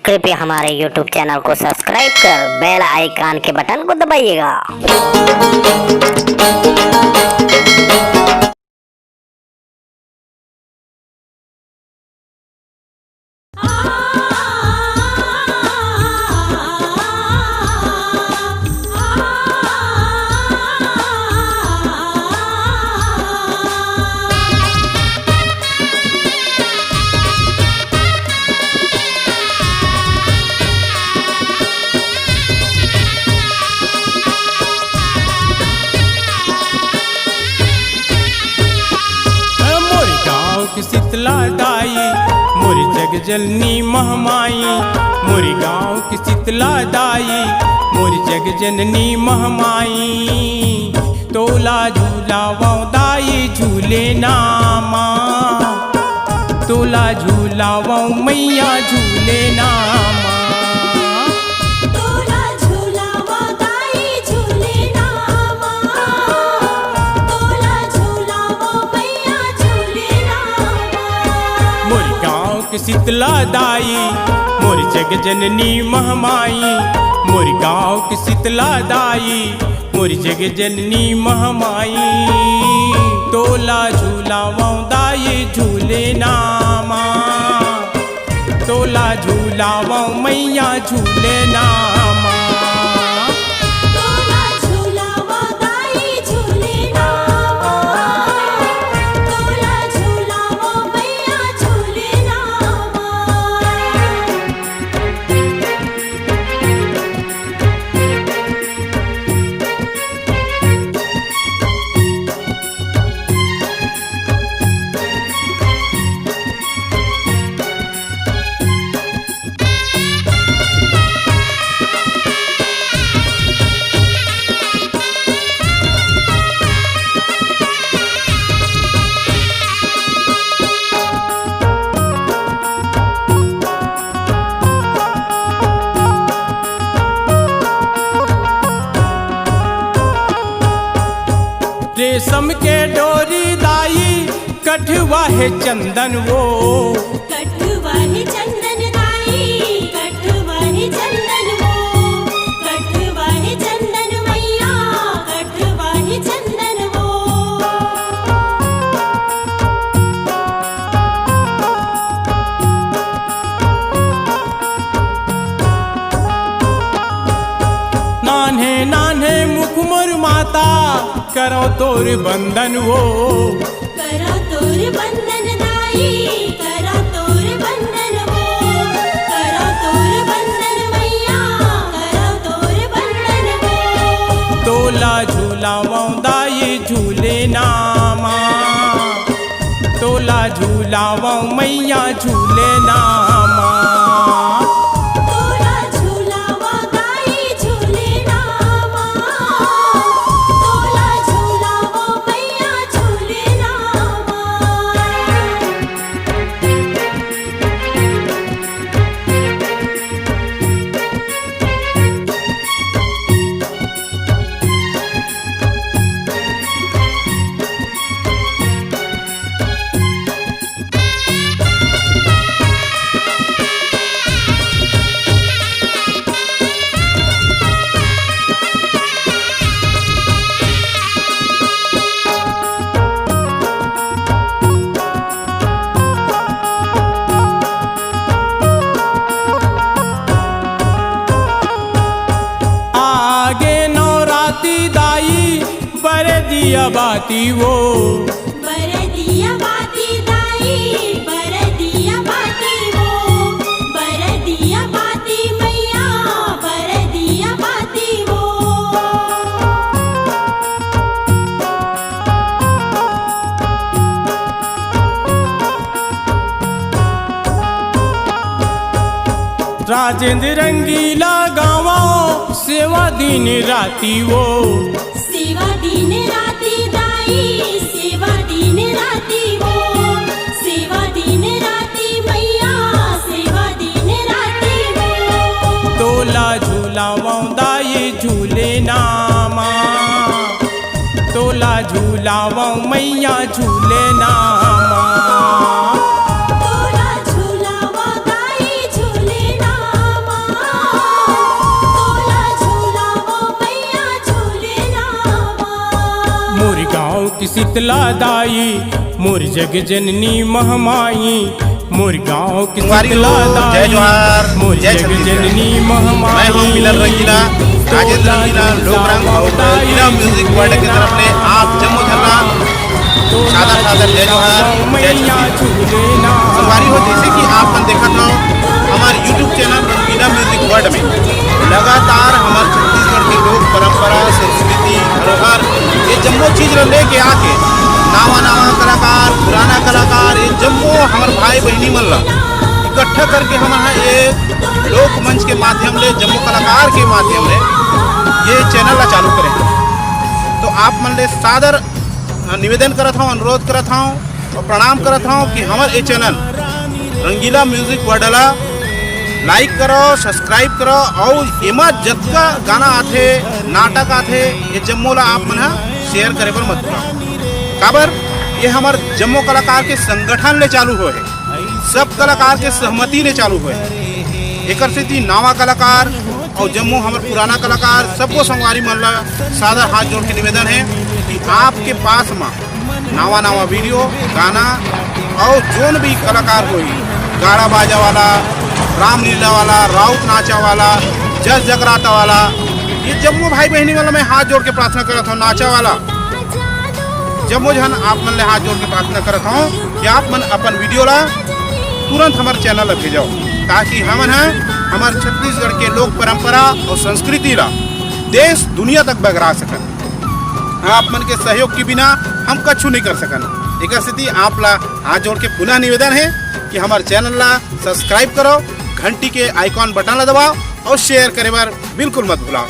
कृपया हमारे YouTube channel को सब्सक्राइब कर बेल आइकन के बटन को दबाइएगा। शीतला दाई मोरी जग जननी महमाई, मोरी गाँव की शीतला दाई मोरी जग जननी महमाई। तोला झूलावा दाई झूले नामा, तोला झूलावा मैया झूले नामा। शीतला दाई मोरी जग जननी महमाई, मोरी गाँव की शीतला दाई मोरी जग जननी महमाई। तोला झूलावा दाई झूले नामा, तोला झूलावा मैया झूले नामा। रेशम के डोरी दाई कठवा है चंदन वो, कठवा है चंदन दाई, कठवा है चंदन वो, कठवा है चंदन मैया, कठवा है चंदन वो। नान्हे नान्हे मुख मोर माता करो तोर बंधन वो, करो तोर बंधन दाई, करो तोर बंधन वो, करो तोर बंधन मैया, करो तोर बंधन वो। तोला झूलावा दाई झूले नामा, तोला झूलावा मैया झूले नामा। दिया बाती वो, बर दिया बाती दाई, बर दिया बाती वो, बर दिया बाती मैया, बर दिया बाती वो। राजेंद्र रंगीला गावा सेवा दिन राती वो, सेवा दिन राती दाई, सेवा दिन राती वो, सेवा दिन राती मैया, सेवा दिन राती वो। तोला झूलावा दाई झूले नामा, तोला झूलावा मैया झूले नामा। तोला झूलावा दाई झूले नामा। शीतला दाई मोर जग जननी महमाई मोर गाँव की शीतला जय दाई जोहार, मोर जय जग छत्तीसगढ़। जननी मैं महमाई हूँ मिलन रंगीला, राजेंद्र रंगीला, लोकरंग और रंगीला म्यूजिक वर्ल्ड की तरफ से आप जम्मू झल्ला सादर जय जोहार, जय छत्तीसगढ़। संगवारी हो जैसे कि आपने देखा था हमारे YouTube चैनल रंगीला म्यूजिक वर्ल्ड में लगातार हमारे छत्तीसगढ़ के लोक परंपरा संस्कृति धरोहर ये जम्मो चीज लेके आके नावा कलाकार पुराना कलाकार ये जम्मो हमारे भाई बहनी मन ला इकट्ठा करके हम ये लोक मंच के माध्यम से जम्मू कलाकार के माध्यम से ये चैनल ला चालू करें। तो आप मन ले सादर निवेदन करत हूँ, अनुरोध करत हूँ और प्रणाम करत हूँ कि हमारे ये चैनल रंगीला म्यूजिक वर्ल्ड ला लाइक करो, सब्सक्राइब करो और एमा जतका गाना आथे नाटक आथे ये जम्मू ला आप मन शेयर करे पर मत भूलो। काबर ये हमार जम्मू कलाकार के संगठन ले चालू हुए है, सब कलाकार के सहमति ले चालू हुए एक स्थिति नावा कलाकार और जम्मू हमारे पुराना कलाकार सबको संगवारी मन ला सादर हाथ जोड़ के निवेदन है कि आपके पास में नावा वीडियो गाना और जोन भी कलाकार होई गाड़ा बाजा वाला रामलीला वाला राउत नाचा वाला जस जगराता वाला ये जम्मू भाई बहनी वाला मैं हाथ जोड़ के प्रार्थना करता हूँ। नाचा वाला जम्मू जन आप मन ले हाथ जोड़ के प्रार्थना करता हूँ कि आप मन अपन वीडियो ला तुरंत हमारे चैनल ला भेजो ताकि हमन हमारे छत्तीसगढ़ के लोक परंपरा और संस्कृति ला देश दुनिया तक बगरा सकन। आप मन के सहयोग के बिना हम कछु नहीं कर सकन। एक स्थिति आप ला हाथ जोड़ के पुनः निवेदन है कि हमारे चैनल ला सब्सक्राइब करो, घंटी के आइकॉन बटन ला दबाओ और शेयर करे बार बिल्कुल मत भूलाओ।